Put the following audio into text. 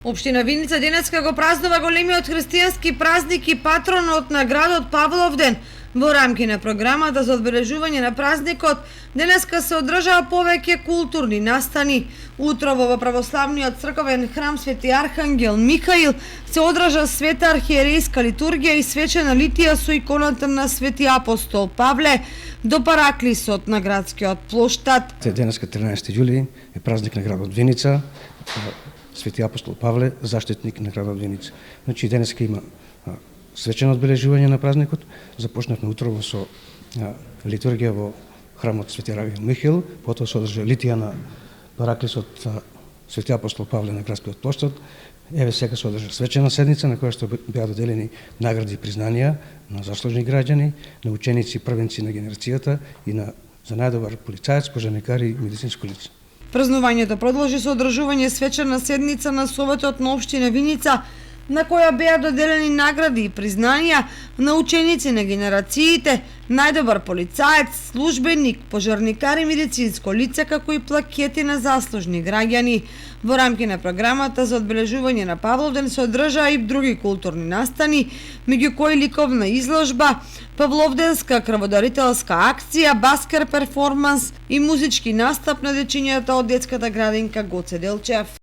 Општина Виница денеска го празнува големиот христијански празник и патронот на градот Павловден. Во рамки на програмата за одбележување на празникот, денеска се одржаа повеќе културни настани. Утрово во православниот црковен храм Свети Архангел Михаил се одржа света архиерејска литургија и свечена литија со иконата на Свети апостол Павле до параклисот на градскиот плоштад. Денеска 13 јули е празник на градот Виница. Свети апостол Павле, заштитник на градот Виница. Значи денеска има свечено одбележување на празникот. Започнавме утрово со литургија во храмот Свети Архангел Михаил, потоа се одржа литија на параклисот Свети апостол Павле на градскиот плоштад. Еве сега се одржа свечена седница на која што беа доделени награди и признанија на заслужени граѓани, на ученици и првенци на генерацијата и за најдобар полицаец, пожарникар и медицинско лице. Празнувањето продолжи со одржување свечена седница на Советот на општина Виница, на која беа доделени награди и признанија на ученици на генерациите, најдобар полицаец, службеник, пожарникар и медицинско лице, како и плакети на заслужни граѓани. Во рамки на програмата за одбележување на Павловден се одржаа и други културни настани, меѓу кои ликовна изложба, павловденска крводарителска акција, баскер перформанс и музички настап на дечињата од детската градинка Гоце Делчев.